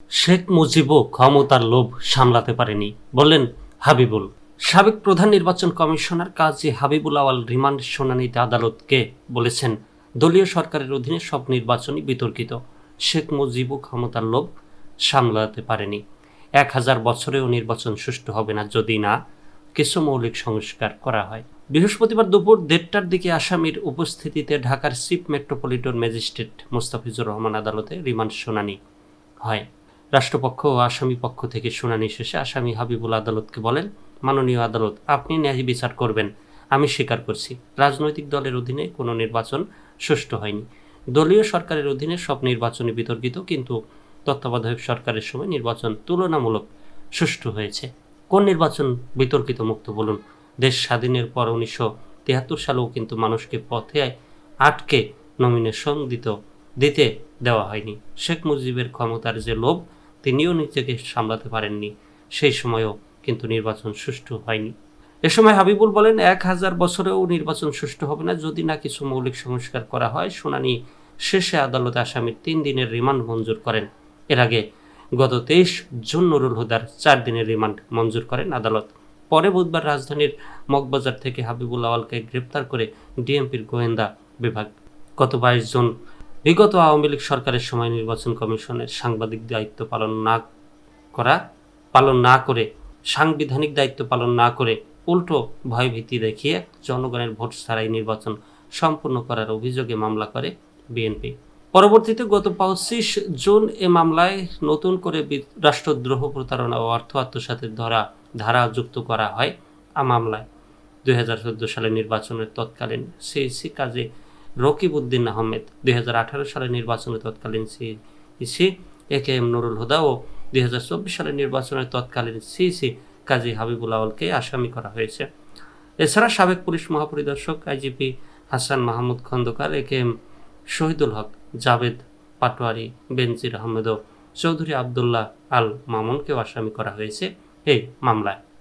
শেখ মুজিবও ক্ষমতার লোভ সামলাতে পারেনি, বললেন হাবিবুল। সাবেক প্রধান নির্বাচন কমিশনার কাজী হাবিবুল আওয়াল রিমান্ড শুনানিতে আদালতকে বলেছেন, দলীয় সরকারের অধীনে সব নির্বাচনই বিতর্কিত। শেখ মুজিবও ক্ষমতার লোভ সামলাতে পারেনি। 1000 বছরেও নির্বাচন সুষ্ঠু হবে না যদি না কিছু মৌলিক সংস্কার করা হয়। বৃহস্পতিবার দুপুর 1:30টার দিকে আসামির উপস্থিতিতে ঢাকার chief metropolitan magistrate Mostafizur Rahman আদালতে রিমান্ড শুনানি হয়। রাষ্ট্রপক্ষ ও আসামি পক্ষ থেকে শুনানি শেষে আসামি হাবিবুল আদালতকে বলেন, মাননীয় আদালত, আপনি ন্যায় বিচার করবেন। আমি স্বীকার করছি, রাজনৈতিক দলের অধীনে কোনো নির্বাচন সুষ্ঠু হয়নি। দলীয় সরকারের অধীনে সব নির্বাচনই বিতর্কিত, কিন্তু তত্ত্বাবধায়ক সরকারের সময় নির্বাচন তুলনামূলক সুষ্ঠু হয়েছে। কোন নির্বাচন বিতর্কিত মুক্ত বলুন? দেশ স্বাধীনের পর 1973 সালেও কিন্তু মানুষকে পথে আটকে নমিনেশন দিতে দেওয়া হয়নি। শেখ মুজিবের ক্ষমতার যে লোভ তিনিও নিজেকে সামলাতে পারেননি, সেই সময়ও কিন্তু নির্বাচন সুষ্ঠু হয়নি। এ সময় হাবিবুল বলেন, 1000 বছরেও নির্বাচন সুষ্ঠু হবে না যদি না কিছু মৌলিক সংস্কার করা হয়। শুনানি শেষে আদালত আসামির 3 দিনের রিমান্ড মঞ্জুর করেন। এর আগে গত 23 জুন নুরুল হুদার 4 দিনের রিমান্ড মঞ্জুর করেন আদালত। পরে বুধবার রাজধানীর মগবাজার থেকে হাবিবুল আওয়ালকে গ্রেপ্তার করে ডিএমপির গোয়েন্দা বিভাগ। গত 22 জুন বিগত আওয়ামী লীগ সরকারের সময় নির্বাচন কমিশনের সাংবিধানিক দায়িত্ব পালন না করে উল্টো ভয়ভীতি দেখিয়ে জনগণের ভোট ছাড়াই নির্বাচন সম্পন্ন করার অভিযোগে মামলা করে বিএনপি। পরবর্তীতে গত 25 জুন এ মামলায় নতুন করে রাষ্ট্রদ্রোহ, প্রতারণা ও অর্থ আত্মসাতের ধারা যুক্ত করা হয়। মামলায় 2014 সালের নির্বাচনের তৎকালীন সিইসি কাজী রকিব উদ্দিন আহমেদ, 2018 সালের নির্বাচনের তৎকালীন সিইসি একেএম নুরুল হুদা ও 2024 সালের নির্বাচনের তৎকালীন সিইসি কাজী হাবিবুল আওয়ালকে আসামি করা হয়েছে। এছাড়া সাবেক পুলিশ মহাপরিদর্শক আইজিপি হাসান মাহমুদ খন্দকার, একেএম শহীদুল হক, জাভেদ পাটোয়ারি, বেনজির আহমেদ ও চৌধুরী আবদুল্লাহ আল মামুনকেও আসামি করা হয়েছে এই মামলায়।